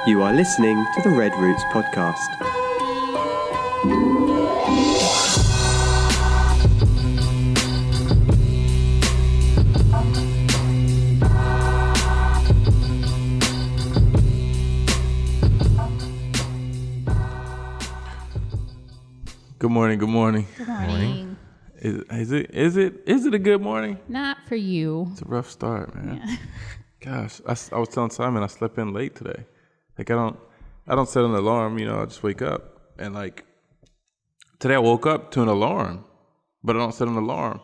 You are listening to the Red Roots podcast. Good morning. Good morning. Good morning. Is it a good morning? Not for you. It's a rough start, man. Yeah. Gosh, I was telling Simon I slept in late today. Like I don't set an alarm. I just wake up and like today I woke up to an alarm, but I don't set an alarm.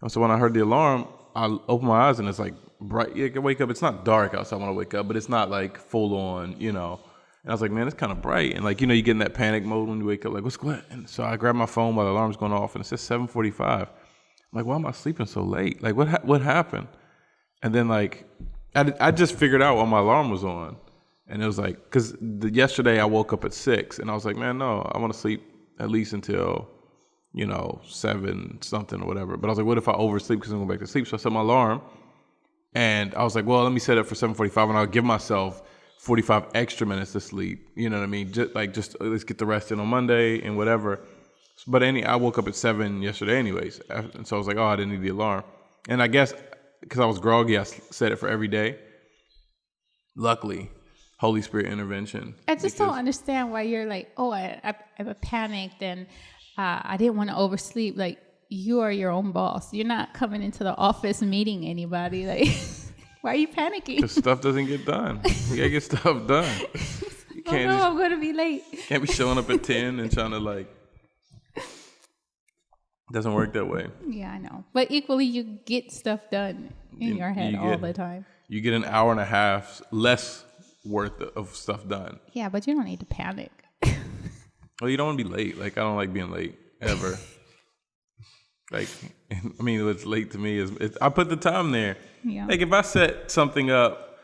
And so when I heard the alarm, I opened my eyes and it's like bright. I wake up. It's not dark outside when I wake up, but it's not like full on. And I was like, man, it's kind of bright. And like, you get in that panic mode when you wake up, like, what's going on? And so I grabbed my phone while the alarm's going off and it says 7:45. I'm like, why am I sleeping so late? Like, what happened? And then like, I just figured out what my alarm was on. And it was like, because yesterday I woke up at 6 and I was like, man, no, I want to sleep at least until, 7 something or whatever. But I was like, what if I oversleep because I'm going back to sleep? So I set my alarm and I was like, well, let me set it for 7:45 and I'll give myself 45 extra minutes to sleep. You know what I mean? Just let's get the rest in on Monday and whatever. But I woke up at 7 yesterday anyways. And so I was like, oh, I didn't need the alarm. And I guess because I was groggy, I set it for every day. Luckily, Holy Spirit intervention. I just don't understand why you're like, oh, I panicked and I didn't want to oversleep. Like, you are your own boss. You're not coming into the office meeting anybody. Like, why are you panicking? Because stuff doesn't get done. You gotta get stuff done. You can't I'm going to be late. Can't be showing up at 10 and trying to like. Doesn't work that way. Yeah, I know. But equally, you get stuff done in your head all the time. You get an hour and a half less worth of stuff done. Yeah, but you don't need to panic. Well, you don't want to be late. Like, I don't like being late, ever. Like, I mean, what's late to me is, I put the time there. Yeah. Like, if I set something up,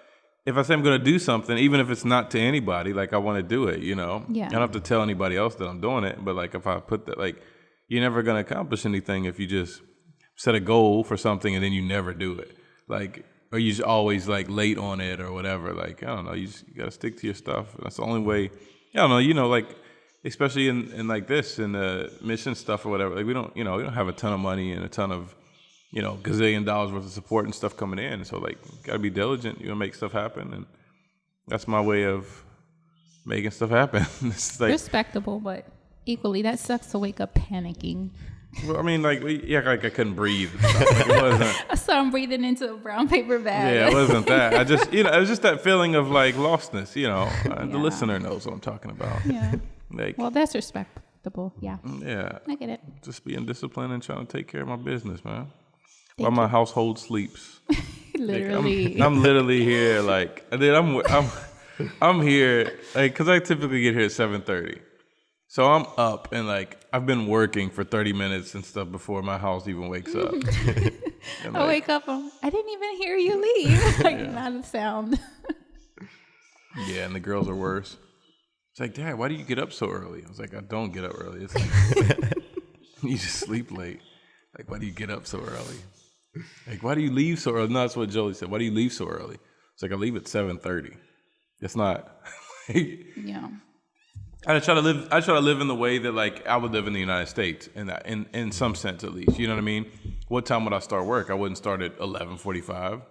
if I say I'm going to do something, even if it's not to anybody, like, I want to do it, Yeah. I don't have to tell anybody else that I'm doing it. But, like, if I put that, like, you're never going to accomplish anything if you just set a goal for something and then you never do it. Like, or you're just always, like, late on it or whatever. Like, I don't know. You got to stick to your stuff. That's the only way. I don't know. Like, especially in like this, in the mission stuff or whatever. Like, we don't have a ton of money and a ton of, gazillion dollars worth of support and stuff coming in. So, like, got to be diligent. Make stuff happen. And that's my way of making stuff happen. It's like, respectable, but equally, that sucks to wake up panicking. Well, I mean, like I couldn't breathe. And stuff. Like, it wasn't. I saw him breathing into a brown paper bag. Yeah, it wasn't that. I just, it was just that feeling of like lostness. The listener knows what I'm talking about. Yeah. Like, well, that's respectable. Yeah. Yeah. I get it. Just being disciplined and trying to take care of my business, man. While my household sleeps. Literally. Like, I'm literally here. Like, dude, I'm here. Like, cause I typically get here at 7:30. So I'm up and like I've been working for 30 minutes and stuff before my house even wakes up. I wake up, I didn't even hear you leave. Like, not a sound. Yeah, and the girls are worse. It's like, Dad, why do you get up so early? I was like, I don't get up early. It's like, you just sleep late. Like, why do you get up so early? Like, why do you leave so early? No, that's what Jolie said. Why do you leave so early? It's like, I leave at 7:30. It's not. Yeah. I try to live in the way that like I would live in the United States, in some sense at least. You know what I mean? What time would I start work? I wouldn't start at 11:45.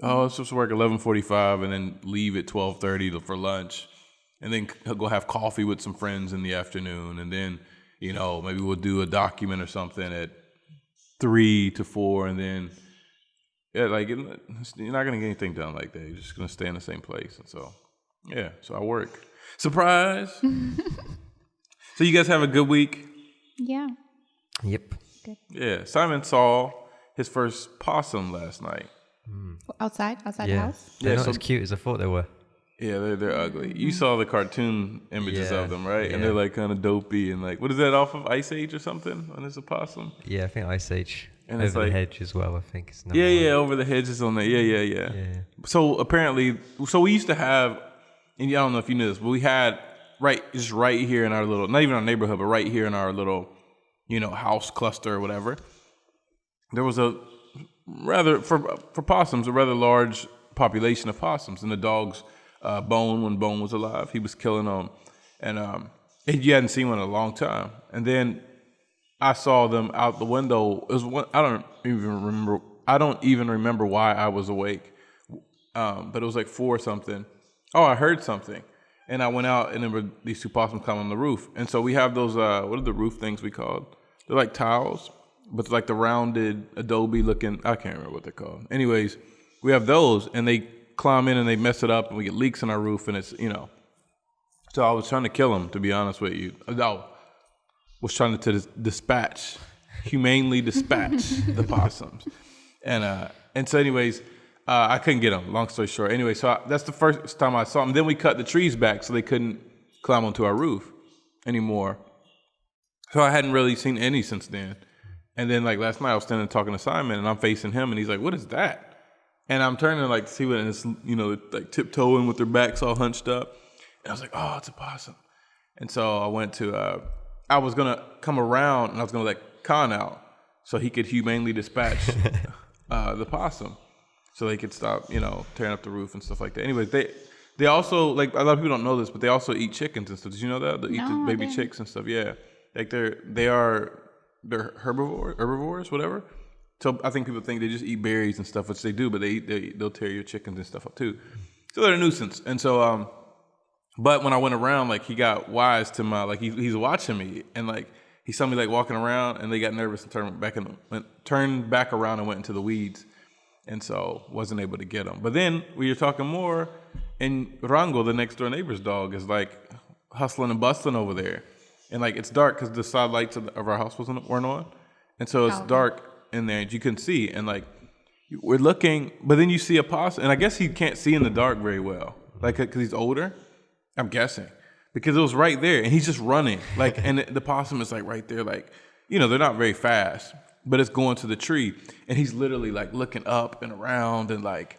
Oh, I'm supposed to work 11:45 and then leave at 12:30 for lunch, and then go have coffee with some friends in the afternoon, and then maybe we'll do a document or something at 3 to 4, and then you're not gonna get anything done like that. You're just gonna stay in the same place, and so I work. Surprise! So you guys have a good week? Yeah. Yep. Good. Yeah. Simon saw his first possum last night. Outside the house? They're not as cute as I thought they were. Yeah, they're ugly. You saw the cartoon images of them, right? Yeah. And they're like kind of dopey and like, what is that off of Ice Age or something? When it's a possum? Yeah, I think Ice Age. And Over it's like, the Hedge as well, I think. It's Over the Hedge is on there. Yeah. So apparently, we used to have, and I don't know if you knew this, but we had right here in our little, not even our neighborhood, but right here in our little, house cluster or whatever. There was a rather, for possums, a rather large population of possums, and the dogs Bone when Bone was alive. He was killing them, and you hadn't seen one in a long time. And then I saw them out the window. It was one, I don't even remember why I was awake, but it was like 4 something. Oh, I heard something. And I went out, and there were these 2 possums climbing on the roof. And so we have those, what are the roof things we called? They're like tiles, but like the rounded Adobe looking, I can't remember what they're called. Anyways, we have those, and they climb in and they mess it up, and we get leaks in our roof, and it's, So I was trying to kill them, to be honest with you. I was trying to humanely dispatch the possums. And so anyways, I couldn't get them, long story short. Anyway, so that's the first time I saw them. Then we cut the trees back so they couldn't climb onto our roof anymore. So I hadn't really seen any since then. And then like last night I was standing talking to Simon, and I'm facing him, and he's like, "What is that?" And I'm turning like to see what, and it's, like tiptoeing with their backs all hunched up. And I was like, "Oh, it's a possum." And so I went to, I was going to come around, and I was going to let Khan out so he could humanely dispatch the possum, so they could stop, tearing up the roof and stuff like that. Anyways, they also, like, a lot of people don't know this, but they also eat chickens and stuff. Did you know that? They eat the baby chicks and stuff. Yeah, like they're herbivores, whatever. So I think people think they just eat berries and stuff, which they do, but they'll tear your chickens and stuff up too. So they're a nuisance. And so, but when I went around, like, he got wise to my, like, he's watching me, and like he saw me like walking around, and they got nervous and turned back around and went into the weeds. And so wasn't able to get them. But then we were talking more, and Rango, the next door neighbor's dog, is like hustling and bustling over there. And like it's dark because the side lights of our house weren't on. And so it's dark in there and you couldn't see. And like we're looking, but then you see a possum. And I guess he can't see in the dark very well, like because he's older, I'm guessing. Because it was right there and he's just running. Like, and the possum is like right there, like, they're not very fast. But it's going to the tree, and he's literally like looking up and around, and like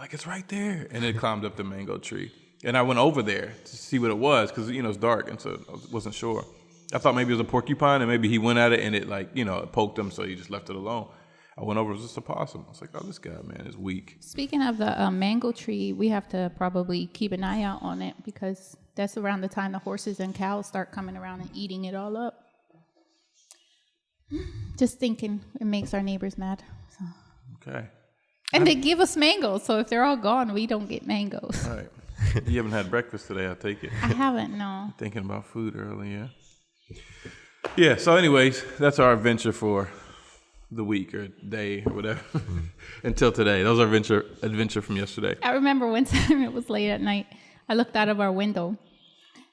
it's right there. And it climbed up the mango tree, and I went over there to see what it was because it's dark, and so I wasn't sure. I thought maybe it was a porcupine, and maybe he went at it, and it like it poked him, so he just left it alone. I went over, it was just a possum. I was like, oh, this guy, man, is weak. Speaking of the mango tree, we have to probably keep an eye out on it because that's around the time the horses and cows start coming around and eating it all up. Just thinking, it makes our neighbors mad. So. Okay. And they give us mangoes, so if they're all gone, we don't get mangoes. All right. You haven't had breakfast today, I take it. I haven't, no. Thinking about food earlier. Yeah, so anyways, that's our adventure for the week or day or whatever. Until today. That was our adventure from yesterday. I remember one time it was late at night. I looked out of our window,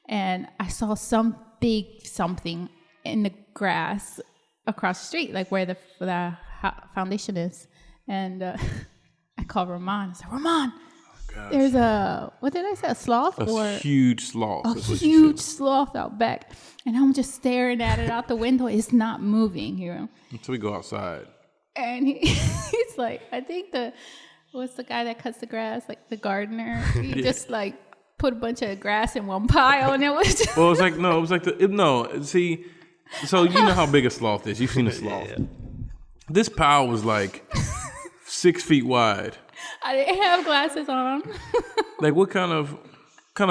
and I saw some big something in the grass across the street, like where the foundation is. And I called Ramon. I said, Ramon, there's what did I say, a sloth? A huge sloth. A huge sloth out back. And I'm just staring at it out the window. It's not moving, Until we go outside. And he's like, I think what's the guy that cuts the grass? Like the gardener. He just like put a bunch of grass in one pile, and it was just... Well, see... So you know how big a sloth is. You've seen a sloth. Yeah. This pile was like 6 feet wide. I didn't have glasses on. Like what kind of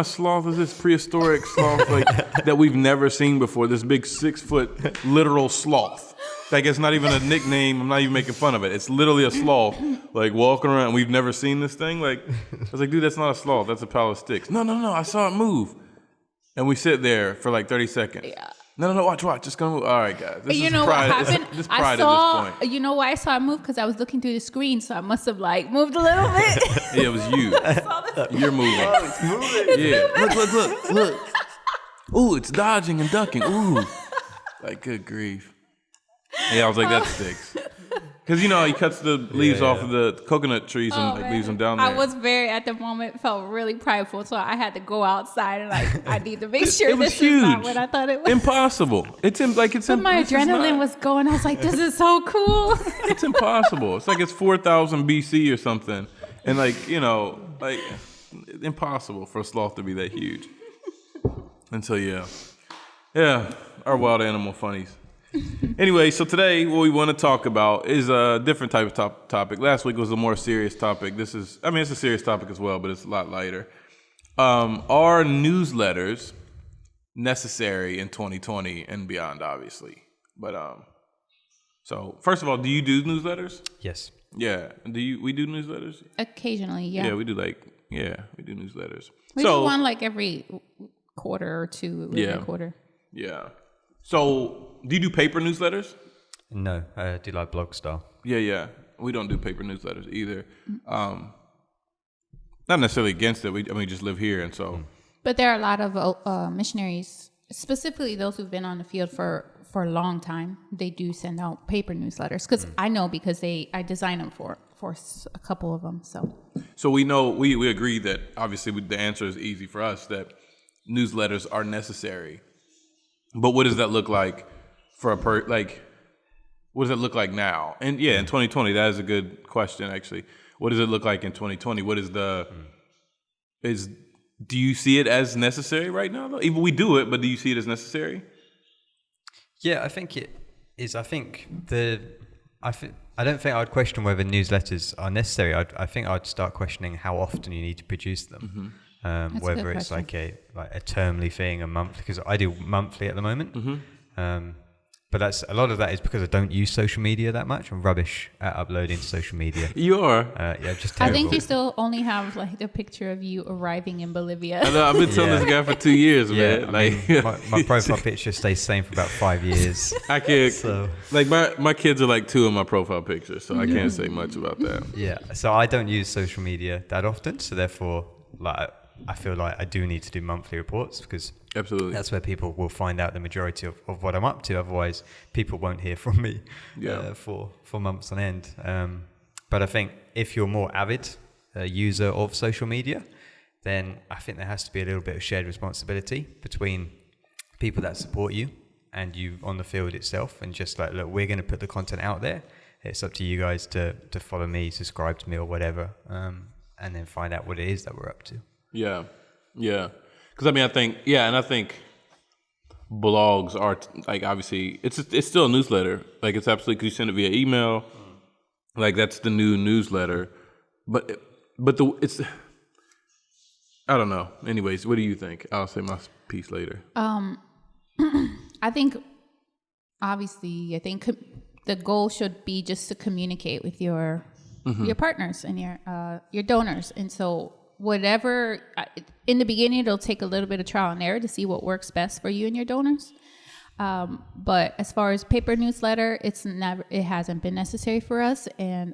sloth is this? Prehistoric sloth like that we've never seen before. This big 6 foot literal sloth. Like it's not even a nickname. I'm not even making fun of it. It's literally a sloth like walking around. We've never seen this thing. Like I was like, dude, that's not a sloth. That's a pile of sticks. No. I saw it move. And we sit there for like 30 seconds. Yeah. No, watch. Just gonna move. All right, guys. This is what pride. happened? This pride at this point. You know why I saw it move? Because I was looking through the screen, so I must have like moved a little bit. Yeah, it was you. You're moving. Oh, it's moving. Yeah. Look. Ooh, it's dodging and ducking. Ooh. Like, good grief. Yeah, I was like, that sticks. Because he cuts the leaves off of the coconut trees and leaves them down there. I was at the moment, felt really prideful, so I had to go outside and I need to make sure this is not what I thought it was. Impossible. But my adrenaline was going. I was like, this is so cool. It's impossible. It's like it's 4,000 BC or something. And impossible for a sloth to be that huge. And so, yeah, our wild animal funnies. Anyway, so today what we want to talk about is a different type of topic. Last week was a more serious topic. It's a serious topic as well, but it's a lot lighter. Are newsletters necessary in 2020 and beyond? Obviously, but so first of all, do you do newsletters? Yes. Yeah. We do newsletters? Occasionally, yeah. Yeah, we do we do newsletters. We do one like every quarter or two, every quarter. Yeah. So, do you do paper newsletters? No, I do like blog style. Yeah. We don't do paper newsletters either. Not necessarily against it. We just live here, and so. But there are a lot of missionaries, specifically those who've been on the field for a long time. They do send out paper newsletters because I know because I design them for a couple of them. So we know we agree that obviously the answer is easy for us that newsletters are necessary. But what does that look like for what does it look like now? And yeah, in 2020, that is a good question actually. What does it look like in 2020? What is do you see it as necessary right now though? Even we do it, but do you see it as necessary? Yeah, I think it is. I don't think I'd question whether newsletters are necessary. I think I'd start questioning how often you need to produce them. Whether it's like a termly thing, a monthly, because I do monthly at the moment. But a lot of that is because I don't use social media that much. I'm rubbish at uploading to social media. You are. Yeah, just terrible. I think you still only have like the picture of you arriving in Bolivia. I know, I've been telling this guy for 2 years, Yeah, man. I mean, my profile picture stays the same for about 5 years. I can't. So. Like my kids are like 2 of my profile pictures, so I can't say much about that. Yeah, so I don't use social media that often, so therefore, I feel like I do need to do monthly reports because absolutely that's where people will find out the majority of what I'm up to. Otherwise, people won't hear from me for months on end. But I think if you're more avid user of social media, then I think there has to be a little bit of shared responsibility between people that support you and you on the field itself, and just like, look, we're going to put the content out there. It's up to you guys to follow me, subscribe to me or whatever, and then find out what it is that we're up to. Yeah. Because I mean, I think blogs are like obviously it's still a newsletter. Like it's absolutely, because you send it via email. Like that's the new newsletter. But it's I don't know. Anyways, what do you think? I'll say my piece later. I think the goal should be just to communicate with your partners and your donors, and so. Whatever, in the beginning, it'll take a little bit of trial and error to see what works best for you and your donors. But as far as paper newsletter, it hasn't been necessary for us. And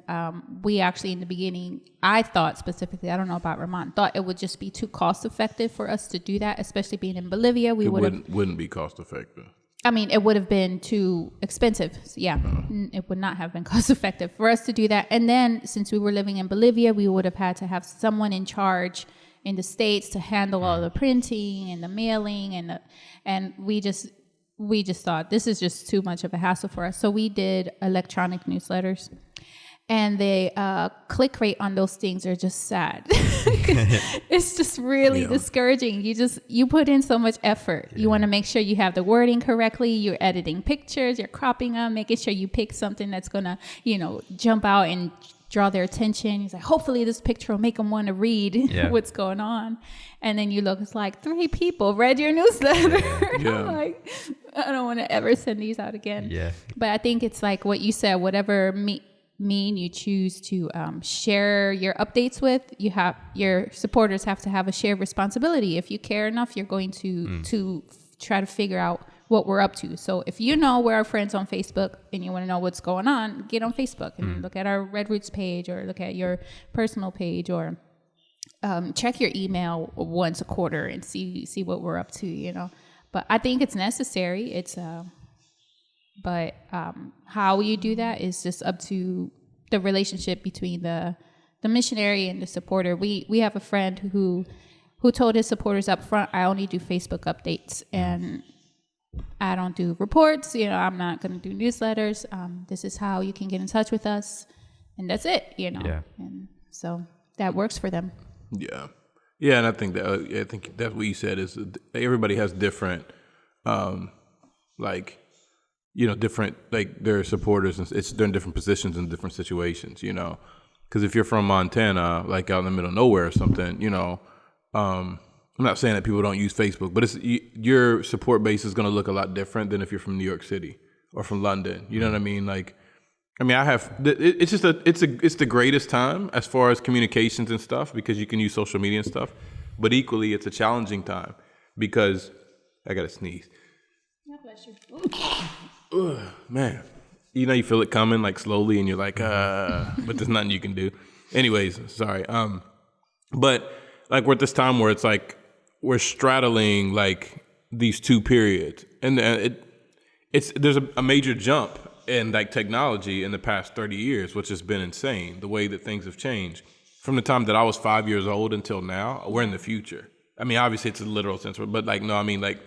we actually, in the beginning, I thought specifically, I don't know about Ramon, thought it would just be too cost effective for us to do that, especially being in Bolivia. Wouldn't be cost effective. I mean, it would have been too expensive. Yeah, it would not have been cost effective for us to do that. And then since we were living in Bolivia, we would have had to have someone in charge in the States to handle all the printing and the mailing and we just thought this is just too much of a hassle for us. So we did electronic newsletters. And the click rate on those things are just sad. It's just really discouraging. You put in so much effort. You want to make sure you have the wording correctly. You're editing pictures. You're cropping them, making sure you pick something that's gonna, jump out and draw their attention. He's like, hopefully this picture will make them want to read what's going on. And then you look, it's like 3 people read your newsletter. I'm like, I don't want to ever send these out again. Yeah. But I think it's like what you said, whatever mean you choose to share your updates with, your supporters have to have a shared responsibility. If you care enough, you're going to try to figure out what we're up to. So if you know we're our friends on Facebook and you want to know what's going on, get on Facebook and look at our Red Roots page or look at your personal page or check your email once a quarter and see what we're up to, But I think it's necessary. But how you do that is just up to the relationship between the missionary and the supporter. We have a friend who told his supporters up front, I only do Facebook updates and I don't do reports. I'm not going to do newsletters. This is how you can get in touch with us, and that's it. Yeah. And so that works for them. Yeah, and I think that's what you said is everybody has different different, like their supporters, and they're in different positions in different situations, Because if you're from Montana, like out in the middle of nowhere or something, I'm not saying that people don't use Facebook, but your support base is going to look a lot different than if you're from New York City or from London. You know what I mean? Like, I mean, it's the greatest time as far as communications and stuff because you can use social media and stuff. But equally, it's a challenging time because I got to sneeze. God bless you. Ugh, man, you know, you feel it coming like slowly and you're like, but there's nothing you can do. Anyways, sorry. But like we're at this time where it's like, we're straddling like these two periods, and there's a major jump in like technology in the past 30 years, which has been insane. The way that things have changed from the time that I was 5 years old until now. We're in the future. I mean, obviously it's a literal sense, but like no, I mean like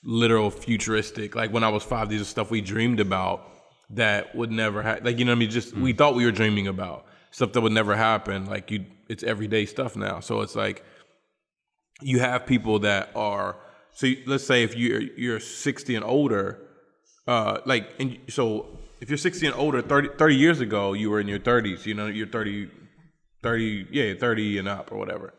literal futuristic. Like when I was 5, these are stuff we dreamed about that would never happen. Like you know what I mean? Just we thought we were dreaming about stuff that would never happen. Like it's everyday stuff now. So it's like. You have people that are let's say if you're 60 and older, so if you're 60 and older, 30 years ago you were in your 30s, you know, you're 30 and up or whatever.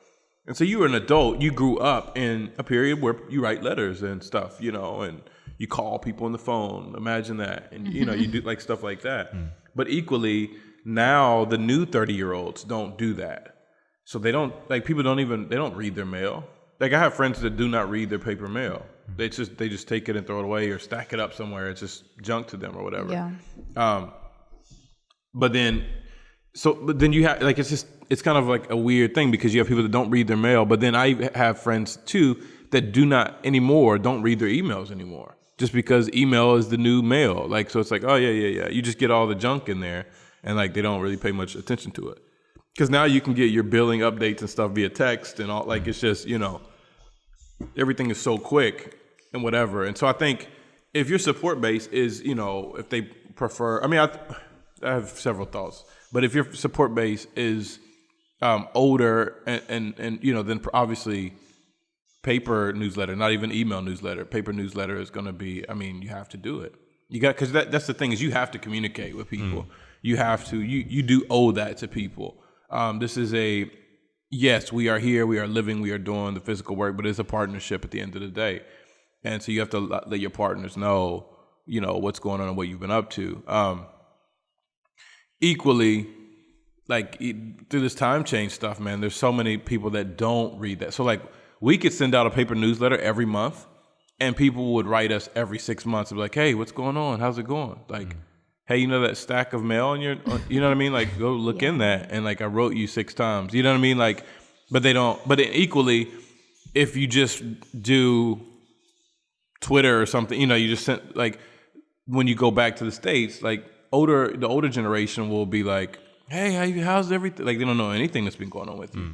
And so you were an adult, you grew up in a period where you write letters and stuff, you know, and you call people on the phone. Imagine that. And you know, you do like stuff like that. But equally, now the new 30-year-olds don't do that. So they don't people they don't read their mail. Like I have friends that do not read their paper mail. They just take it and throw it away or stack it up somewhere. It's just junk to them or whatever. Yeah. But then you have like it's kind of like a weird thing because you have people that don't read their mail. But then I have friends too that don't read their emails anymore. Just because email is the new mail. Like so it's like, oh yeah. You just get all the junk in there and like they don't really pay much attention to it. Because now you can get your billing updates and stuff via text and all, like it's just, you know, everything is so quick and whatever. And so I think if your support base is, you know, if they prefer, I mean, I have several thoughts, but if your support base is older and you know, then obviously paper newsletter, not even email newsletter, paper newsletter is going to be, I mean, you have to do it. Because that's the thing is you have to communicate with people. You have to, you do owe that to people. This is yes, we are here, we are living, we are doing the physical work, but it's a partnership at the end of the day. And so you have to let your partners know, you know, what's going on and what you've been up to. Equally, like through this time change stuff, man, there's so many people that don't read that. So like we could send out a paper newsletter every month and people would write us every 6 months and be like, hey, what's going on? How's it going? Like, hey, you know that stack of mail in your, you know what I mean? Like, go look in that. And like, I wrote you 6 times. You know what I mean? Like, but they don't. But equally, if you just do Twitter or something, you know, you just sent like when you go back to the States, like the older generation will be like, hey, how's everything? Like, they don't know anything that's been going on with you.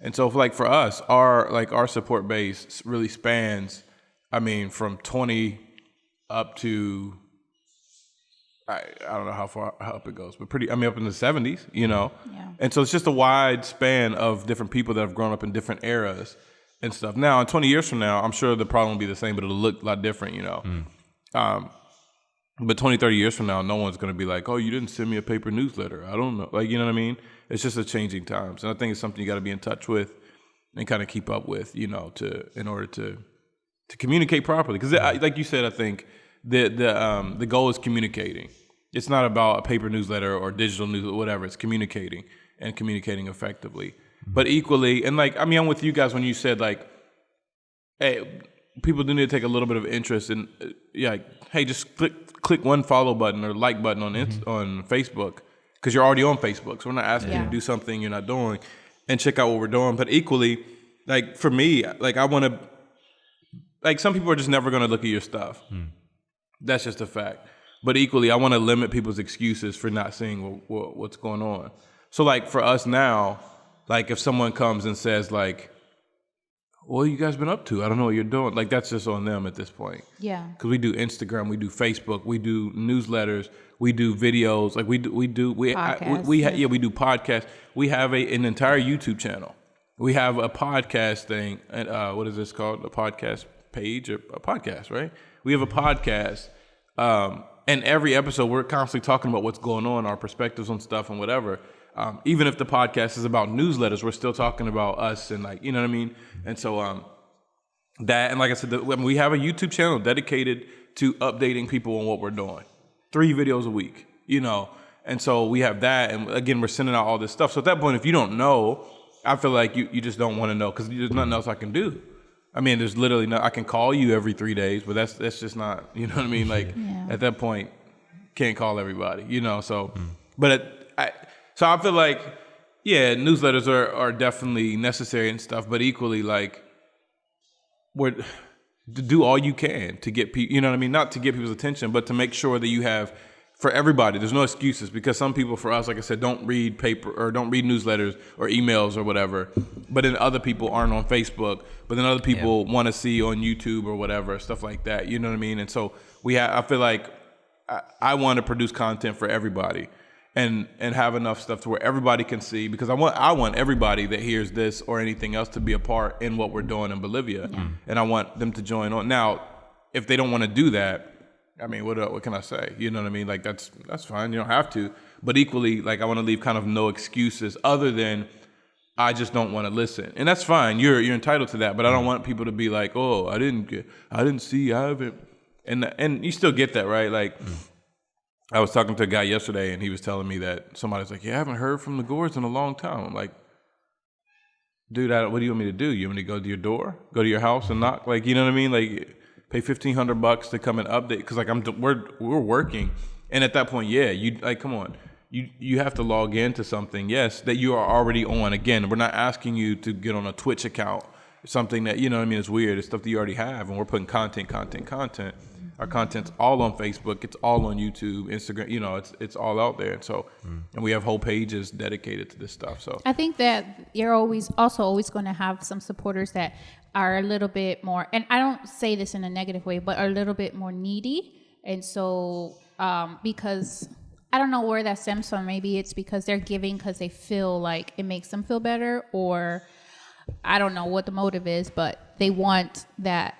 And so, for us, our support base really spans. I mean, from 20 up to. I don't know how far up it goes, but up in the 70s, you know? Yeah. And so it's just a wide span of different people that have grown up in different eras and stuff. Now, in 20 years from now, I'm sure the problem will be the same, but it'll look a lot different, you know? But 20, 30 years from now, no one's going to be like, oh, you didn't send me a paper newsletter. I don't know. Like, you know what I mean? It's just a changing times. And I think it's something you got to be in touch with and kind of keep up with, you know, in order to communicate properly. Because like you said, I think the goal is communicating. It's not about a paper newsletter or digital news or whatever. It's communicating and communicating effectively. But equally, and like, I mean, I'm with you guys when you said like, hey, people do need to take a little bit of interest in, hey, just click one follow button or like button on on Facebook because you're already on Facebook. So we're not asking you to do something you're not doing, and check out what we're doing. But equally, like for me, like I want to, like some people are just never going to look at your stuff. That's just a fact. But equally, I want to limit people's excuses for not seeing what's going on. So like for us now, like if someone comes and says like, what you guys been up to? I don't know what you're doing. Like that's just on them at this point. Yeah. Because we do Instagram, we do Facebook, we do newsletters, we do videos. Like we do podcasts. We do podcasts. We have an entire YouTube channel. We have a podcast thing. And what is this called? A podcast page or a podcast, right? We have a podcast. And every episode, we're constantly talking about what's going on, our perspectives on stuff and whatever. Even if the podcast is about newsletters, we're still talking about us and like, you know what I mean? And so That, and like I said, we have a YouTube channel dedicated to updating people on what we're doing. 3 videos a week, And so we have that, and again, we're sending out all this stuff. So at that point, if you don't know, I feel like you just don't want to know because there's nothing else I can do. I mean, there's literally I can call you every 3 days, but that's just not, you know what I mean? Like at that point, can't call everybody, So, but so I feel like, yeah, newsletters are definitely necessary and stuff, but equally like to do all you can to get people, you know what I mean? Not to get people's attention, but to make sure that you have. For everybody, there's no excuses because some people, for us, like I said, don't read paper or don't read newsletters or emails or whatever. But then other people aren't on Facebook. But then other people want to see on YouTube or whatever, stuff like that. You know what I mean? And so I feel like I want to produce content for everybody and have enough stuff to where everybody can see because I want everybody that hears this or anything else to be a part in what we're doing in Bolivia, and I want them to join on. Now, if they don't want to do that. I mean, what can I say? You know what I mean? Like, that's fine. You don't have to. But equally, like, I want to leave kind of no excuses other than I just don't want to listen. And that's fine. You're entitled to that. But I don't want people to be like, oh, I haven't. And you still get that, right? Like, I was talking to a guy yesterday, and he was telling me that somebody's like, yeah, I haven't heard from the Gores in a long time. I'm like, dude, what do you want me to do? You want me to go to your door? Go to your house and knock? Like, you know what I mean? Like, pay $1,500 to come and update because like we're working, and at that point, you like come on, you have to log into something, yes, that you are already on. Again, we're not asking you to get on a Twitch account, something that is weird. It's stuff that you already have, and we're putting content. Our content's all on Facebook, it's all on YouTube, Instagram. It's all out there. And so, and we have whole pages dedicated to this stuff. So I think that you're always going to have some supporters that are a little bit more, and I don't say this in a negative way, but are a little bit more needy. And so, because I don't know where that stems from. Maybe it's because they're giving because they feel like it makes them feel better, or I don't know what the motive is, but they want that.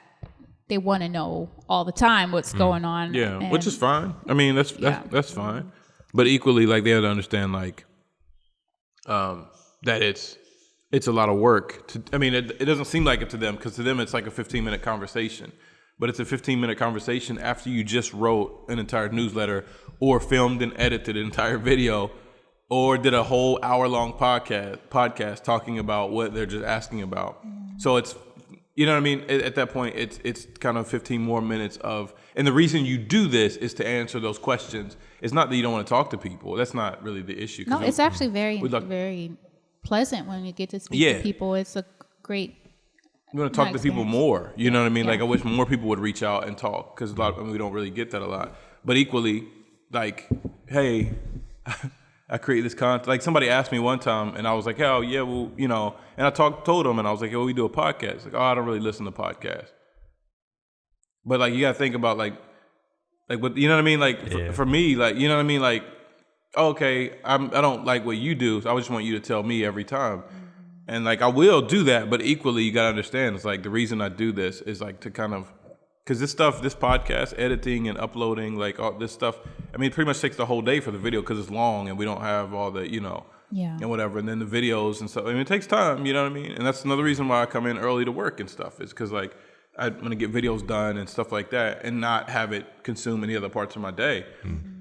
They want to know all the time what's going on. Yeah, which is fine. I mean, that's fine. But equally, like, they have to understand, like, that it's a lot of work. It doesn't seem like it to them because to them it's like a 15-minute conversation. But it's a 15-minute conversation after you just wrote an entire newsletter or filmed and edited an entire video or did a whole hour-long podcast talking about what they're just asking about. So it's, you know what I mean? At that point, it's kind of 15 more minutes of, and the reason you do this is to answer those questions. It's not that you don't want to talk to people. That's not really the issue. No, it's actually very pleasant when you get to speak to people. It's a great. You want to talk to people more. You know what I mean? Yeah. Like, I wish more people would reach out and talk because we don't really get that a lot. But equally, like, hey, I create this content. Like, somebody asked me one time, and I was like, oh, yeah, well, and I told them, and I was like, oh, we do a podcast. Like, oh, I don't really listen to podcasts. But, like, you got to think about, like, what, you know what I mean? Like, for me, like, you know what I mean? Like, okay, I don't like what you do, so I just want you to tell me every time. And, like, I will do that, but equally, you got to understand, it's like, the reason I do this is, like, to kind of, because this podcast, editing and uploading, like, all this stuff, it pretty much takes the whole day for the video because it's long and we don't have all the, and whatever. And then the videos and stuff. It takes time, you know what I mean? And that's another reason why I come in early to work and stuff is because, like, I want to get videos done and stuff like that and not have it consume any other parts of my day. Mm-hmm.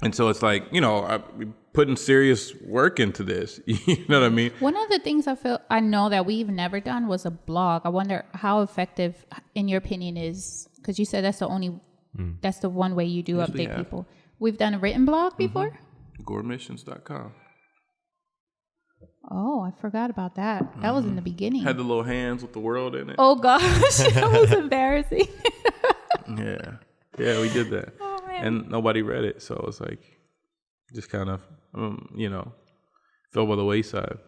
And so it's like, I'm putting serious work into this. You know what I mean? One of the things I know that we've never done was a blog. I wonder how effective, in your opinion, is, because you said that's that's the one way you do update people. We've done a written blog before? GoreMissions.com. Oh, I forgot about that. That was in the beginning. Had the little hands with the world in it. Oh, gosh. That was embarrassing. Yeah, we did that. And nobody read it, so it's like, just kind of, fell by the wayside.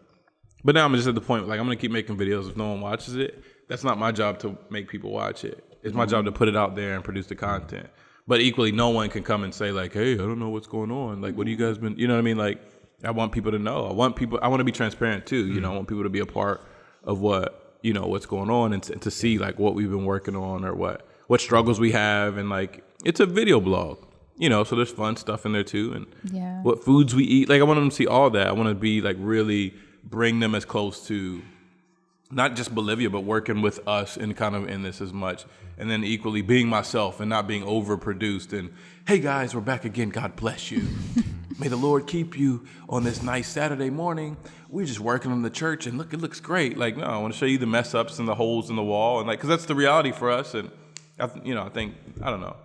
But now I'm just at the point, like, I'm going to keep making videos. If no one watches it, that's not my job to make people watch it. It's my job to put it out there and produce the content. But equally, no one can come and say, like, hey, I don't know what's going on. Like, what have you guys been, you know what I mean? Like, I want people to know. I want to be transparent, too. I want people to be a part of what, what's going on and to see, like, what we've been working on or what struggles we have. And, like, it's a video blog, so there's fun stuff in there too. And what foods we eat. Like, I want them to see all that. I want to be like, really bring them as close to not just Bolivia, but working with us and kind of in this as much. And then equally being myself and not being overproduced. And, hey, guys, we're back again. God bless you. May the Lord keep you on this nice Saturday morning. We're just working on the church, and look, it looks great. Like, no, I want to show you the mess ups and the holes in the wall. And, like, because that's the reality for us. And, I think, I don't know.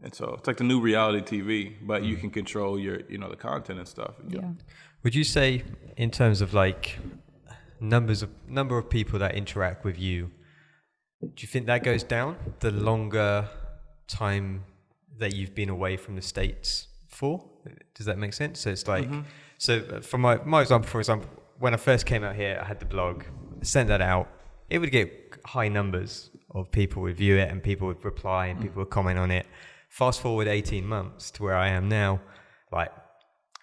And so it's like the new reality TV, but you can control your, the content and stuff. Yeah. Would you say, in terms of like number of people that interact with you, do you think that goes down the longer time that you've been away from the States for? Does that make sense? So it's like, so for my example, for example, when I first came out here, I had the blog, sent that out. It would get high numbers of people would view it and people would reply and people would comment on it. Fast forward 18 months to where I am now, like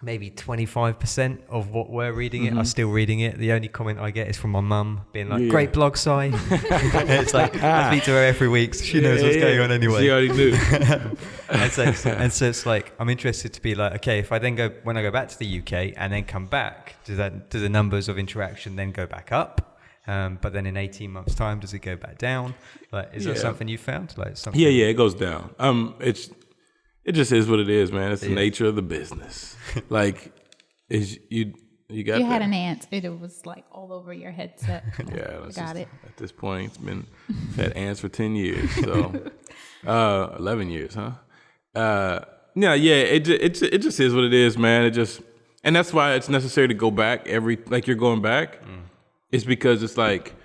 maybe 25% of what we're reading it are still reading it. The only comment I get is from my mum being like, great blog, Si. It's like, I speak to her every week, so she knows what's going on anyway. She already knew. and so it's like, I'm interested to be like, okay, if I then when I go back to the UK and then come back, do the numbers of interaction then go back up? But then in 18 months' time, does it go back down? Like, is that something you found? Like something? Yeah, it goes down. It just is what it is, man. It's the nature of the business. Like, you got. You had an ant. It was like all over your headset. Yeah, got it. At this point, had ants for 10 years, so 11 years, huh? It just is what it is, man. And that's why it's necessary to go back you're going back. It's because it's like,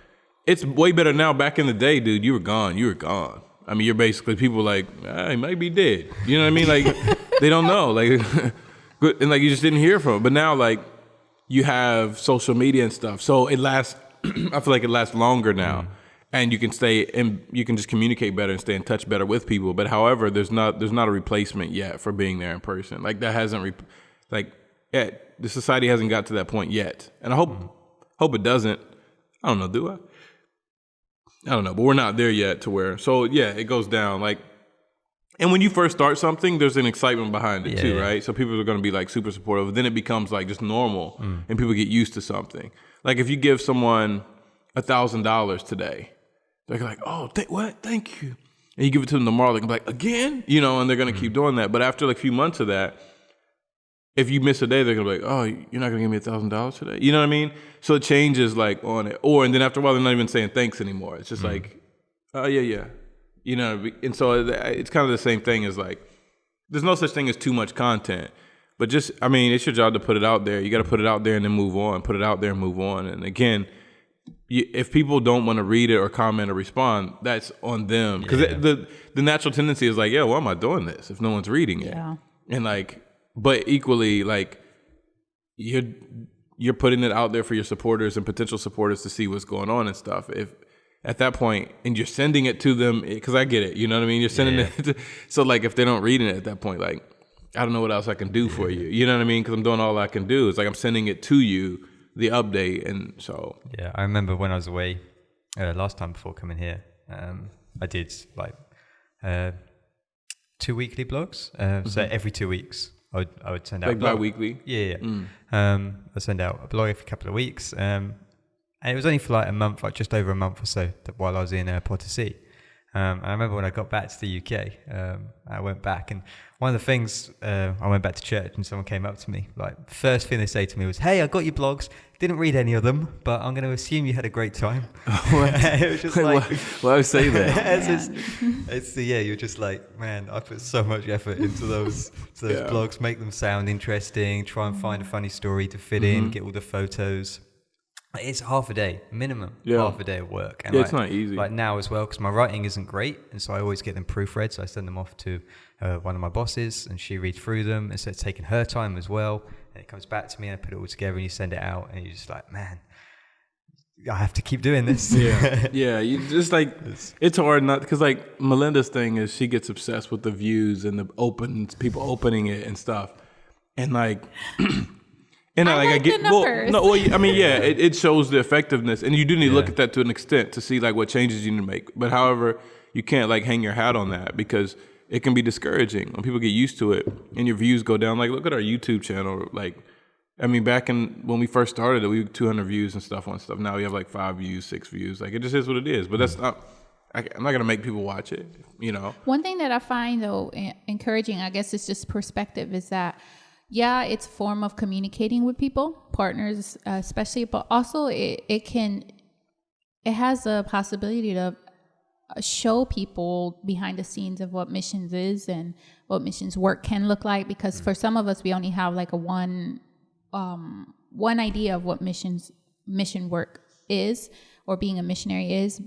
it's way better now. Back in the day, dude, you were gone. I mean, you're basically, people like, he might be dead. You know what I mean? Like, they don't know. Like, and like, you just didn't hear from him. But now, like, you have social media and stuff. So it lasts, I feel like it lasts longer now. And you can you can just communicate better and stay in touch better with people. But however, there's not a replacement yet for being there in person. Like, that hasn't, the society hasn't got to that point yet. And I hope it doesn't. I don't know, do I? I don't know, but we're not there yet to where, so yeah, it goes down. Like, and when you first start something, there's an excitement behind it too, right? So people are going to be like super supportive. Then it becomes like just normal and people get used to something. Like if you give someone $1,000 today, they're like, oh, what? Thank you. And you give it to them tomorrow, they're going to be like, again? And they're going to keep doing that. But after like a few months of that, if you miss a day, they're going to be like, oh, you're not going to give me $1,000 today? You know what I mean? So it changes like on it. And then after a while, they're not even saying thanks anymore. It's just like, oh, yeah. And so it's kind of the same thing as like, there's no such thing as too much content. But just, I mean, it's your job to put it out there. You got to put it out there and then move on. Put it out there and move on. And again, if people don't want to read it or comment or respond, that's on them. Because the natural tendency is like, why am I doing this if no one's reading it? Yeah. And like, but equally, like, you're putting it out there for your supporters and potential supporters to see what's going on and stuff. If at that point, and you're sending it to them, because I get it, you know what I mean? You're sending it. So like, if they don't read it at that point, like, I don't know what else I can do for you. You know what I mean? Because I'm doing all I can do. It's like I'm sending it to you, the update, and so. Yeah, I remember when I was away last time before coming here, I did like 2 weekly blogs. So every 2 weeks. I would send out like bi-weekly. Yeah. I send out a blog every couple of weeks, and it was only for like a month, like just over a month or so, while I was in Portosí. And I remember when I got back to the UK, I went back, and one of the things, I went back to church, and someone came up to me. Like, first thing they say to me was, "Hey, I got your blogs. Didn't read any of them, but I'm going to assume you had a great time." It was just like, why would I say that? You're just like, man, I put so much effort into those blogs, make them sound interesting, try and find a funny story to fit in, get all the photos. It's half a day minimum, half a day of work. And it's not easy. Like now as well, because my writing isn't great, and so I always get them proofread. So I send them off to one of my bosses, and she reads through them. And so it's taking her time as well. And it comes back to me, and I put it all together, and you send it out, and you're just like, man, I have to keep doing this. Yeah. You just like, it's hard not, because like Melinda's thing is she gets obsessed with the views and the people opening it and stuff, and like. And I get it shows the effectiveness, and you do need to look at that to an extent to see like what changes you need to make. But however, you can't like hang your hat on that, because it can be discouraging when people get used to it and your views go down. Like, look at our YouTube channel. Like, I mean, back when we first started, we had 200 views and stuff on stuff. Now we have like 5 views, 6 views. Like, it just is what it is. But that's not. I'm not gonna make people watch it. You know. One thing that I find though encouraging, I guess it's just perspective, is that it's a form of communicating with people, partners, especially, but also it has a possibility to show people behind the scenes of what missions is and what missions work can look like. Because for some of us, we only have like one idea of what mission work is, or being a missionary is.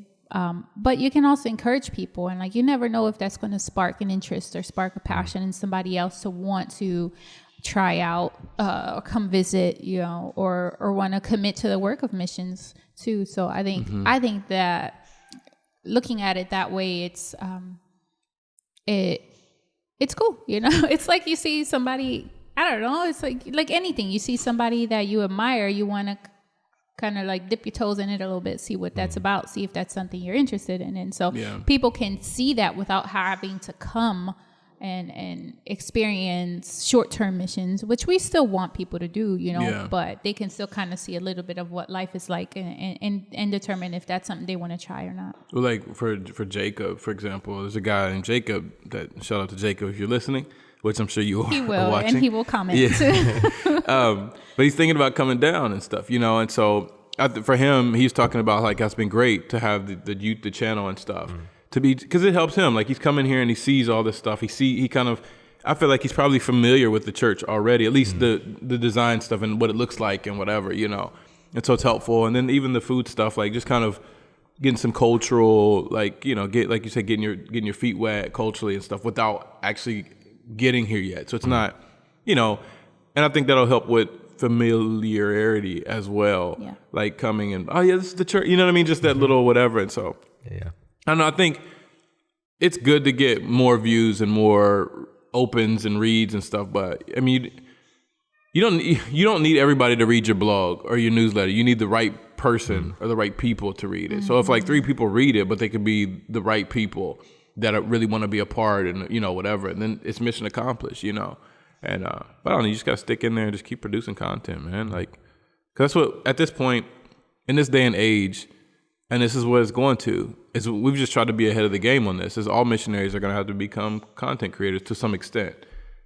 But you can also encourage people, and like, you never know if that's going to spark an interest or spark a passion in somebody else to want to try out or come visit, you know, or want to commit to the work of missions too. So I think that looking at it that way, it's cool, you know. It's like you see somebody, I don't know, it's like anything. You see somebody that you admire, you want to kind of like dip your toes in it a little bit, see what that's about, see if that's something you're interested in. And so people can see that without having to come and experience short-term missions, which we still want people to do, you know, but they can still kind of see a little bit of what life is like and determine if that's something they want to try or not. Well, like for Jacob, for example, there's a guy named Jacob that, shout out to Jacob if you're listening, which I'm sure you are. He will, watching. and he will comment too. But he's thinking about coming down and stuff, you know. And so for him, he's talking about like how it's been great to have the youth, the channel and stuff, to be, because it helps him. Like, he's coming here and he sees all this stuff. He kind of, I feel like he's probably familiar with the church already, at least the design stuff and what it looks like and whatever, you know. And so it's helpful. And then even the food stuff, like just kind of getting some cultural, like, you know, like you said, getting your feet wet culturally and stuff without actually getting here yet. So it's not, you know, and I think that'll help with familiarity as well. Yeah. Like coming and, oh yeah, this is the church, you know what I mean? Just that little whatever. And so I don't know, I think it's good to get more views and more opens and reads and stuff, but I mean, you don't need everybody to read your blog or your newsletter. You need the right person or the right people to read it. So if like 3 people read it, but they could be the right people that really want to be a part and, you know, whatever, and then it's mission accomplished, you know. And but I don't know, you just gotta stick in there and just keep producing content, man. Like, 'cause that's what, at this point in this day and age, and this is what it's going to, is we've just tried to be ahead of the game on this, is all missionaries are gonna have to become content creators to some extent.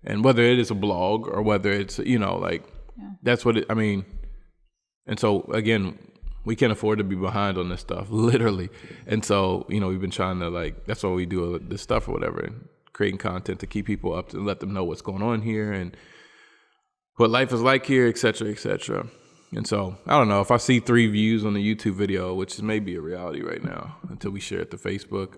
And whether it is a blog or whether it's, you know, like, that's what it, I mean. And so again, we can't afford to be behind on this stuff, literally. And so, you know, we've been trying to, like, that's why we do this stuff or whatever, creating content to keep people up to let them know what's going on here and what life is like here, et cetera, et cetera. And so, I don't know, if I see 3 views on the YouTube video, which is maybe a reality right now until we share it to Facebook,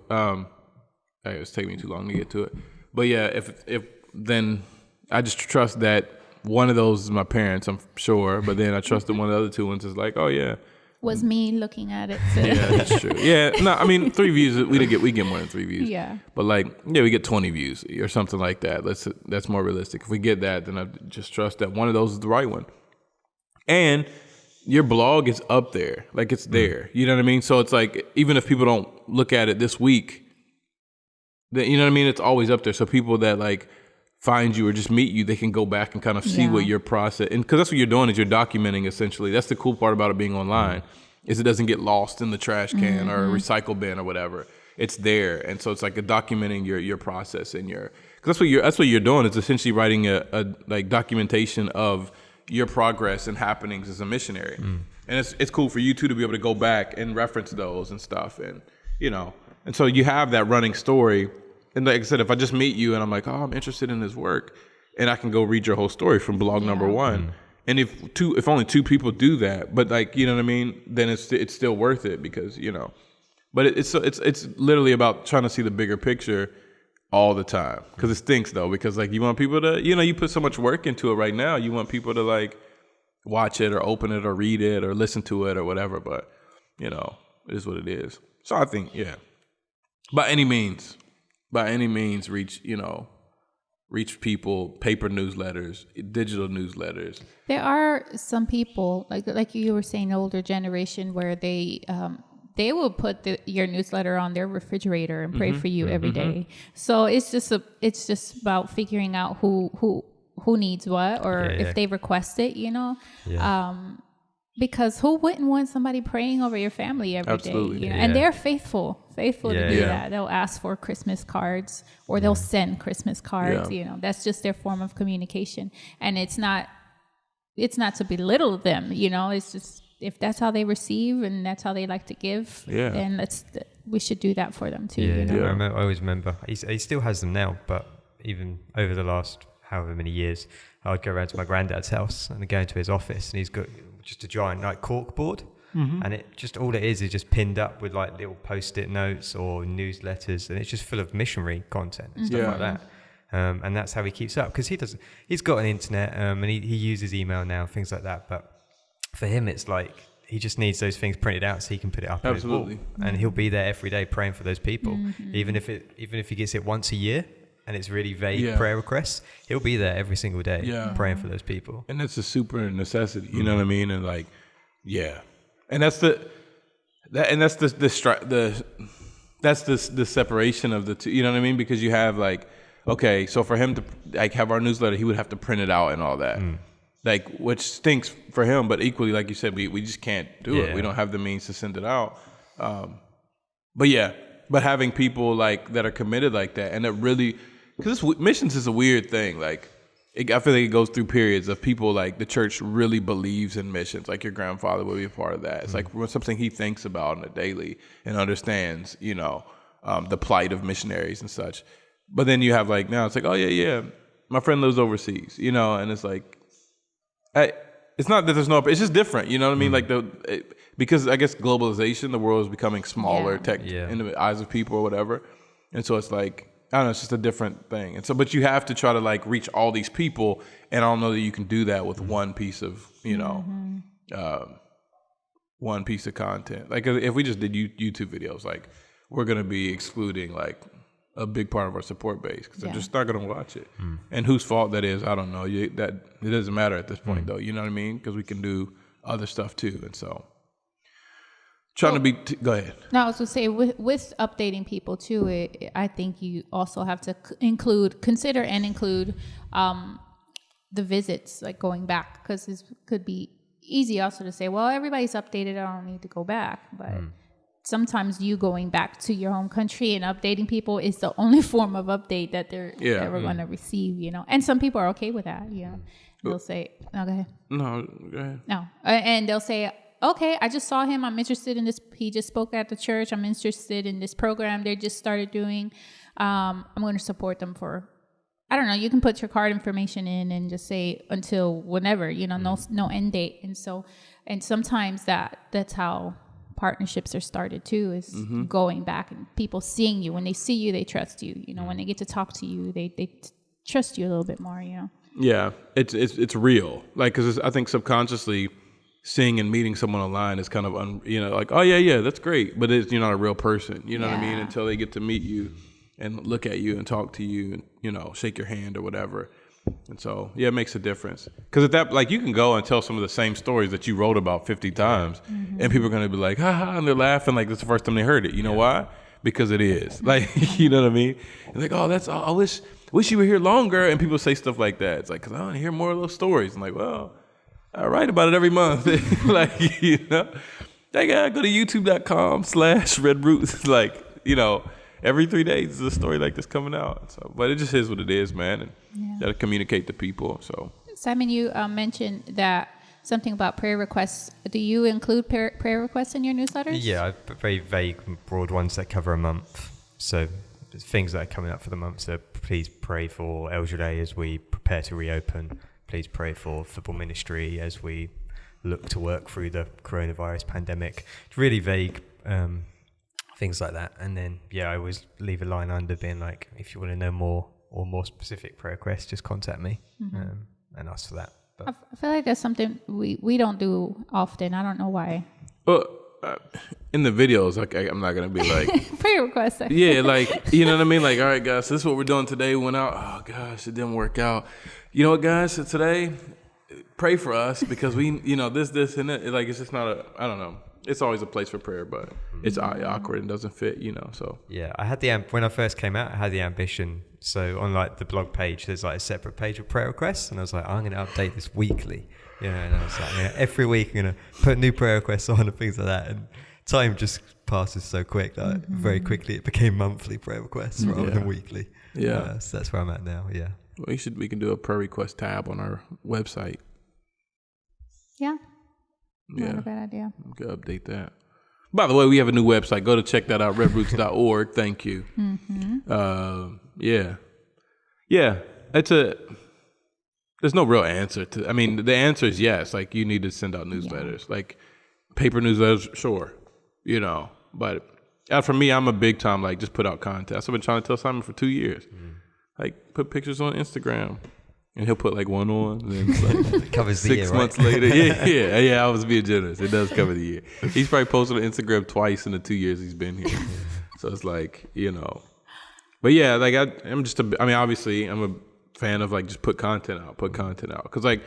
it's taking me too long to get to it. But yeah, if then I just trust that one of those is my parents, I'm sure, but then I trust that one of the other 2 ones is like, oh yeah, was me looking at it. So. Yeah, that's true. Yeah, no, I mean 3 views. We get more than 3 views. Yeah. But like, yeah, we get 20 views or something like that. That's more realistic. If we get that, then I just trust that one of those is the right one. And your blog is up there, like it's there. You know what I mean? So it's like, even if people don't look at it this week, then, you know what I mean? It's always up there. So people that like find you or just meet you, they can go back and kind of see what your process, and because that's what you're doing, is you're documenting essentially. That's the cool part about it being online, is it doesn't get lost in the trash can or a recycle bin or whatever. It's there, and so it's like documenting your process and your, because that's what you're doing, is essentially writing a like documentation of your progress and happenings as a missionary. And it's cool for you too to be able to go back and reference those and stuff, and you know, and so you have that running story. And like I said, if I just meet you and I'm like, oh, I'm interested in his work, and I can go read your whole story from blog number 1. And if only 2 people do that, but like, you know what I mean, then it's still worth it, because, you know, but it's literally about trying to see the bigger picture all the time, because it stinks though, because like you want people to, you know, you put so much work into it right now, you want people to like watch it or open it or read it or listen to it or whatever, but you know, it is what it is. So I think, by any means reach people, paper newsletters, digital newsletters. There are some people, like you were saying, older generation, where they will put your newsletter on their refrigerator and pray for you every day. So it's just about figuring out who who needs what, or if they request it, because who wouldn't want somebody praying over your family every day? You know? And they're faithful to do that. They'll ask for Christmas cards, or they'll send Christmas cards. You know, that's just their form of communication. And it's not to belittle them. You know, it's just, if that's how they receive and that's how they like to give, then we should do that for them too. Yeah, you know? I always remember. He still has them now, but even over the last however many years, I would go around to my granddad's house and go into his office, and he's got just a giant like cork board, and it just, all it is just pinned up with like little post-it notes or newsletters, and it's just full of missionary content and stuff like that. And that's how he keeps up, because he's got an internet, and he uses email now, things like that. But for him, it's like he just needs those things printed out so he can put it up on his wall, and he'll be there every day praying for those people, even if he gets it once a year. And it's really vague prayer requests. He'll be there every single day praying for those people. And it's a super necessity, you know what I mean? And like, and that's the separation of the two, you know what I mean? Because you have like, okay, so for him to like have our newsletter, he would have to print it out and all that. Like, which stinks for him, but equally, like you said, we just can't do it. We don't have the means to send it out. But having people like that are committed like that, and that really, because missions is a weird thing. Like, I feel like it goes through periods of people like the church really believes in missions. Like your grandfather would be a part of that. It's like something he thinks about on a daily and understands, you know, the plight of missionaries and such. But then you have like, now it's like, oh yeah, my friend lives overseas, you know, and it's like, it's not that there's no, it's just different, you know what I mean? Like because I guess globalization, the world is becoming smaller in the eyes of people or whatever. And so it's like, I don't know, it's just a different thing. And so, but you have to try to like reach all these people. And I don't know that you can do that with one piece of, you know, one piece of content. Like if we just did YouTube videos, like we're going to be excluding like a big part of our support base because they're just not going to watch it. And whose fault that is, I don't know. That it doesn't matter at this point though. You know what I mean? Because we can do other stuff too. And so go ahead. No, I was going to say with updating people too, I think you also have to consider and include the visits, like going back, because it could be easy also to say, well, everybody's updated, I don't need to go back. But sometimes you going back to your home country and updating people is the only form of update that they're ever going to receive, you know. And some people are okay with that, you know. They'll say, no, go ahead. No, go ahead. No. And they'll say, okay, I just saw him. I'm interested in this. He just spoke at the church. I'm interested in this program they just started doing. I'm going to support them for, I don't know, you can put your card information in and just say until whenever, you know, no end date. And sometimes that's how partnerships are started too, is going back and people seeing you. When they see you, they trust you. You know, when they get to talk to you, they trust you a little bit more, you know. Yeah, it's real. Like, because I think subconsciously, seeing and meeting someone online is kind of, like, oh yeah, that's great. But you're not a real person, you know what I mean? Until they get to meet you and look at you and talk to you and, you know, shake your hand or whatever. And so, it makes a difference. Because at that, like, you can go and tell some of the same stories that you wrote about 50 times and people are going to be like, ha ha, and they're laughing like that's the first time they heard it. You know why? Because it is. Like, you know what I mean? And like, oh, I wish you were here longer. And people say stuff like that. It's like, because I want to hear more of those stories. I'm like, well, I write about it every month. Like, you know, I gotta go to youtube.com/redroots. Like, you know, every 3 days is a story like this coming out. So, but it just is what it is, man. And you gotta communicate to people. So, Simon, you mentioned that something about prayer requests. Do you include prayer requests in your newsletters? Yeah, I put very vague, broad ones that cover a month. So things that are coming up for the month. So please pray for El Jade as we prepare to reopen. Please pray for football ministry as we look to work through the coronavirus pandemic. It's really vague, things like that. And then, I always leave a line under being like, if you want to know more or more specific prayer requests, just contact me and ask for that. But I feel like that's something we don't do often. I don't know why. Well, in the videos, like, I'm not going to be like... prayer requests. Yeah, like, you know what I mean? Like, all right, guys, this is what we're doing today. We went out. Oh, gosh, it didn't work out. You know what, guys? So today, pray for us because we, you know, this, and that. Like, it's just not I don't know. it's always a place for prayer, but it's awkward and doesn't fit, you know. So yeah, I had when I first came out, I had the ambition. So on like the blog page, there's like a separate page of prayer requests, and I was like, I'm going to update this weekly, you know. And I was like, every week I'm going to put new prayer requests on and things like that. And time just passes so quick that very quickly it became monthly prayer requests rather than weekly. Yeah, so that's where I'm at now. Yeah. Well, we can do a prayer request tab on our website. Yeah. Yeah. Not a bad idea. We can update that. By the way, we have a new website. Go to check that out, redroots.org. Thank you. Yeah. There's no real answer to, I mean, the answer is yes. Like, you need to send out newsletters. Like, paper newsletters, sure. You know, but for me, I'm a big time, like, just put out content. I've been trying to tell Simon for 2 years. Like, put pictures on Instagram. And he'll put like one on, and then like covers the 6 year, months right? later. Yeah. I was being generous. It does cover the year. He's probably posted on Instagram twice in the 2 years he's been here. So it's like, you know. But yeah, like obviously I'm a fan of like just put content out. Because like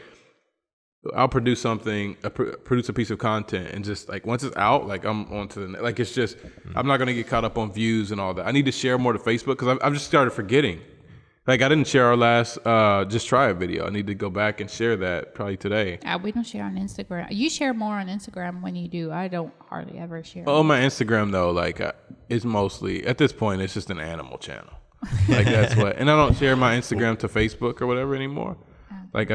I'll produce something, produce a piece of content, and just like once it's out, like I'm on to the next. Like it's just, I'm not gonna get caught up on views and all that. I need to share more to Facebook because I've just started forgetting. Like I didn't share our last Just Try It video. I need to go back and share that probably today. We don't share on Instagram. You share more on Instagram when you do. I don't hardly ever share. Oh, my Instagram though, like it's mostly at this point it's just an animal channel. Like that's what. And I don't share my Instagram to Facebook or whatever anymore. Like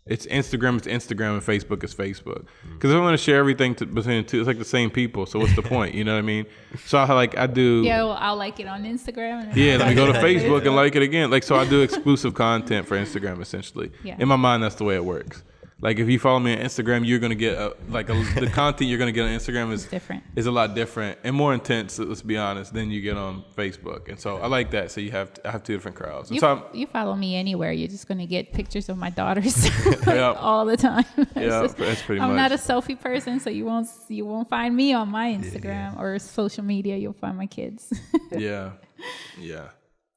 it's Instagram, and Facebook is Facebook. Because I'm going to share everything between the two. It's like the same people. So what's the point? You know what I mean? So I do. Yeah, well, I'll like it on Instagram. And let me go to Facebook and like it again. Like, so I do exclusive content for Instagram essentially. Yeah. In my mind, that's the way it works. Like if you follow me on Instagram, you're going to get the content you're going to get on Instagram is different. Is a lot different and more intense, let's be honest, than you get on Facebook. And so I like that. So I have two different crowds. You follow me anywhere, you're just going to get pictures of my daughters all the time. That's pretty much. I'm not a selfie person, so you won't find me on my Instagram or social media. You'll find my kids. Yeah.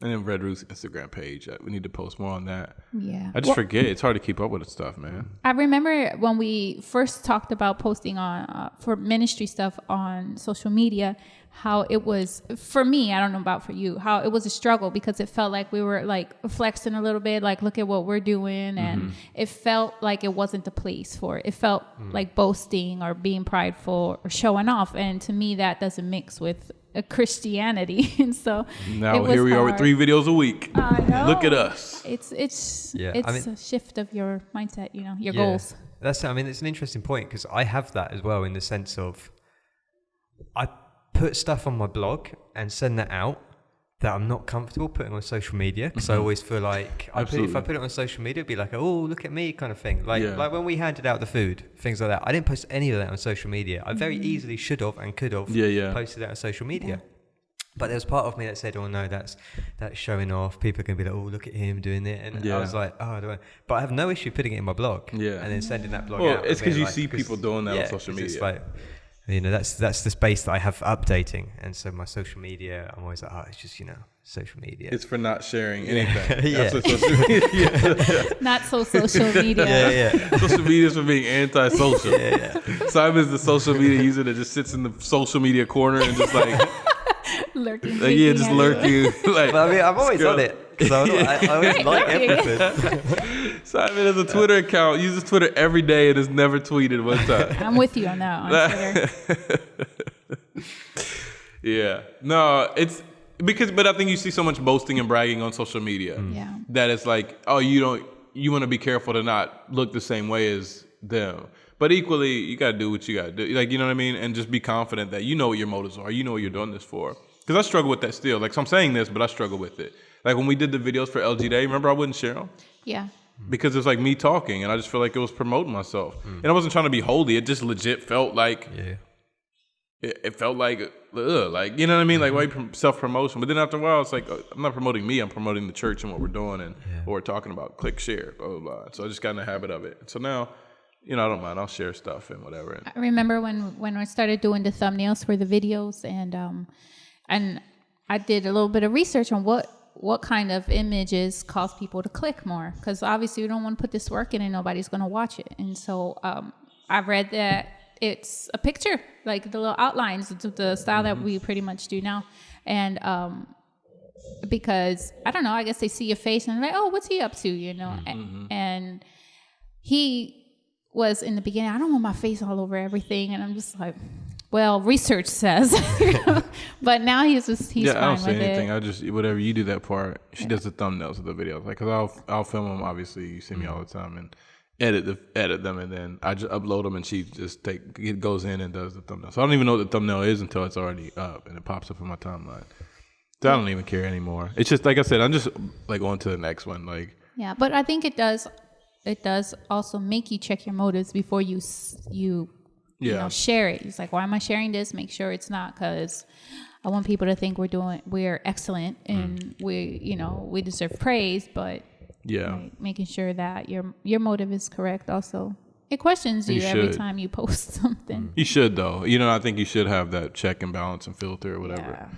And then Red Root's Instagram page. We need to post more on that. Yeah. I just forget. It's hard to keep up with the stuff, man. I remember when we first talked about posting on for ministry stuff on social media, how it was, for me, I don't know about for you, how it was a struggle because it felt like we were like flexing a little bit, like look at what we're doing. And it felt like it wasn't the place for it. It felt like boasting or being prideful or showing off. And to me, that doesn't mix with a Christianity. And so now here we are with 3 videos a week. I know. Look at us. It's a shift of your mindset, your goals. It's an interesting point because I have that as well in the sense of I put stuff on my blog and send that out that I'm not comfortable putting on social media because I always feel like if I put it on social media, it'd be like, oh, look at me kind of thing. Like when we handed out the food, things like that. I didn't post any of that on social media. I very easily should have and could have posted that on social media. But there was part of me that said, oh no, that's showing off. People are going to be like, oh, look at him doing it. And I was like, oh, I don't know. But I have no issue putting it in my blog. Yeah. And then sending that blog out. Well, it's because you see people doing that on social media. It's like, that's the space that I have for updating. And so my social media, I'm always like, it's just, social media. It's for not sharing anything. Yeah. That's what social media. Not so social media. Yeah. Social media is for being anti-social. Yeah. Simon's the social media user that just sits in the social media corner and just like lurking. Just lurking. But I'm always on it because I always like everything. Simon has a Twitter account, uses Twitter every day and has never tweeted one time. I'm with you on that on Twitter. Yeah. No, it's but I think you see so much boasting and bragging on social media that it's like, oh, you want to be careful to not look the same way as them. But equally, you got to do what you got to do. Like, you know what I mean? And just be confident that you know what your motives are. You know what you're doing this for. Because I struggle with that still. Like, so I'm saying this, but I struggle with it. Like, when we did the videos for LG Day, remember I wouldn't share them? Yeah. Because it's like me talking, and I just feel like it was promoting myself. And I wasn't trying to be holy. It just legit felt like... Yeah. It felt like, like, you know what I mean? Like, why self-promotion? But then after a while, it's like, I'm not promoting me. I'm promoting the church and what we're doing and what we're talking about. Click, share, blah, blah, blah. So I just got in the habit of it. So now, I don't mind. I'll share stuff and whatever. I remember when I started doing the thumbnails for the videos and I did a little bit of research on what kind of images cause people to click more. Because obviously, we don't want to put this work in and nobody's going to watch it. And so I read that it's a picture, like the little outlines, the style that we pretty much do now. And because I don't know, I guess they see your face and they're like, oh, what's he up to, you know? And he was in the beginning, I don't want my face all over everything, and I'm just like, well, research says, you know? But now he's fine I don't say with anything. it. I just whatever you do that part. She does the thumbnails of the videos, like because I'll film them. Obviously, you see me all the time and edit them, and then I just upload them, and she just goes in and does the thumbnail. So I don't even know what the thumbnail is until it's already up and it pops up in my timeline. So I don't even care anymore. It's just like I said, I'm just like on to the next one. Like Yeah, but I think it does also make you check your motives before you know, share it. It's like, why am I sharing this? Make sure it's not because I want people to think we're excellent and we deserve praise, but like, making sure that your motive is correct also. It questions you every time you post something. You should though. You know, I think you should have that check and balance and filter or whatever.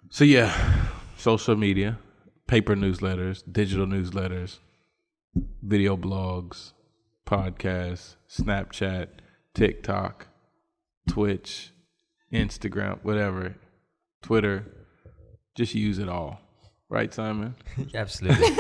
So yeah, social media, paper newsletters, digital newsletters, video blogs, podcasts, Snapchat, TikTok, Twitch, Instagram, whatever, Twitter. Just use it all. Right, Simon? Absolutely.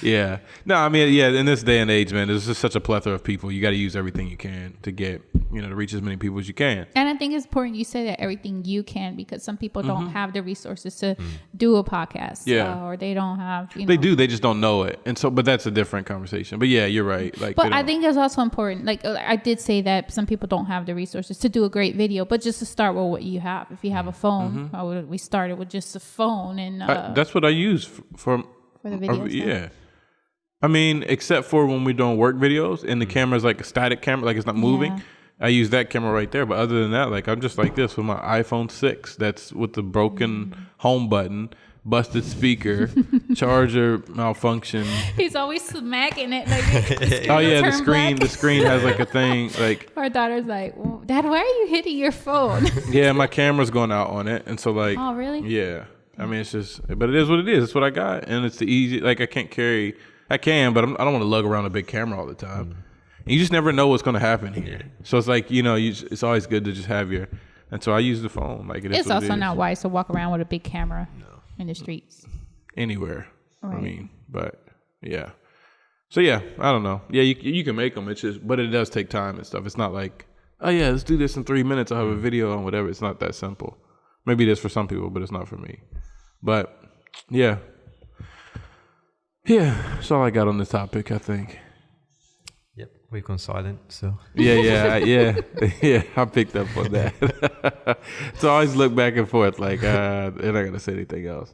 Yeah. No, I mean, yeah, in this day and age, man, there's just such a plethora of people. You got to use everything you can to get, to reach as many people as you can. And I think it's important you say that everything you can, because some people don't have the resources to do a podcast. Yeah. Or they don't have, They do. They just don't know it. And so, but that's a different conversation. But yeah, you're right. Like, but I think it's also important. Like I did say that some people don't have the resources to do a great video, but just to start with what you have. If you have a phone, we started with just a phone, and that's what I use for the videos. Yeah. I mean, except for when we're doing work videos and the camera's like a static camera, like it's not moving. Yeah. I use that camera right there. But other than that, like I'm just like this with my iPhone 6. That's with the broken home button, busted speaker, charger malfunction. He's always smacking it. Like, Oh yeah, the screen has like a thing. Like our daughter's like, well, Dad, why are you hitting your phone? yeah, my camera's going out on it, and so like, oh really? Yeah. I mean, it's just, but it is what it is. It's what I got, and it's the easy. Like I can't carry. I can, but I don't want to lug around a big camera all the time. And you just never know what's going to happen here. So it's like, it's always good to just have and so I use the phone. Like it's also not wise to walk around with a big camera in the streets. Anywhere. Right. I mean, but yeah. So yeah, I don't know. Yeah, you can make them. It's just, but it does take time and stuff. It's not like, oh yeah, let's do this in 3 minutes. I'll have a video on whatever. It's not that simple. Maybe it is for some people, but it's not for me. But yeah. Yeah, that's all I got on this topic, I think. Yep, we've gone silent, so. Yeah. I picked up on that. So I always look back and forth like, they're not going to say anything else.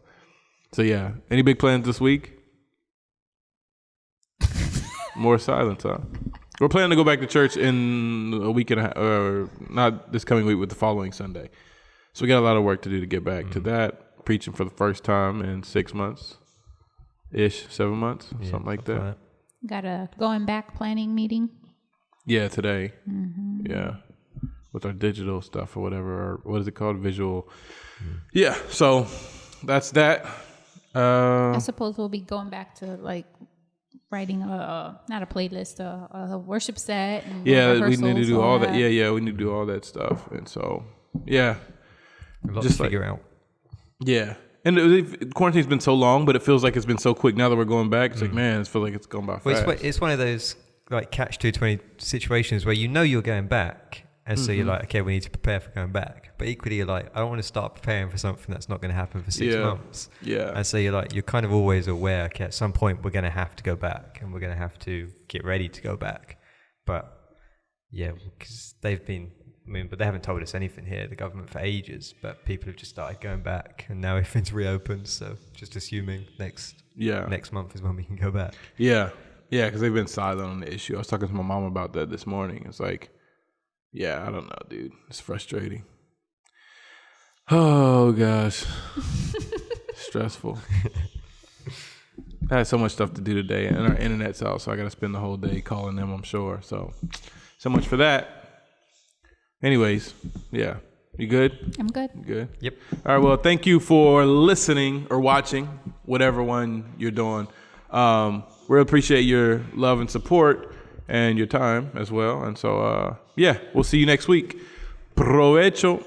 So yeah, any big plans this week? More silence, huh? We're planning to go back to church in a week and a half, or not this coming week, but the following Sunday. So we got a lot of work to do to get back to that. Preaching for the first time in 6 months. 7 months, something like that. Got a going back planning meeting. Yeah, today. Yeah, with our digital stuff or whatever. Or what is it called? Visual. Yeah. So that's that. I suppose we'll be going back to like writing not a playlist, a worship set. And we need to do all that. that. Yeah, we need to do all that stuff. And so yeah, A lot to figure out. Yeah. And quarantine's been so long, but it feels like it's been so quick. Now that we're going back, it's like, man, it feels like it's gone by fast. Well, it's one of those like catch-22 situations where you're going back, and so you're like, okay, we need to prepare for going back. But equally, you're like, I don't want to start preparing for something that's not going to happen for 6 months. Yeah. And so you're kind of always aware, okay, at some point we're going to have to go back, and we're going to have to get ready to go back. But yeah, because but they haven't told us anything here, the government, for ages, but people have just started going back, and now everything's reopened, so just assuming next month is when we can go back. Yeah, because they've been silent on the issue. I was talking to my mom about that this morning. It's like, yeah, I don't know, dude. It's frustrating. Oh, gosh. Stressful. I had so much stuff to do today, and our internet's out, so I got to spend the whole day calling them, I'm sure. So much for that. Anyways, yeah. You good? I'm good. You good? Yep. All right, well, thank you for listening or watching, whatever one you're doing. We appreciate your love and support. and your time as well. And so, yeah, we'll see you next week. Provecho.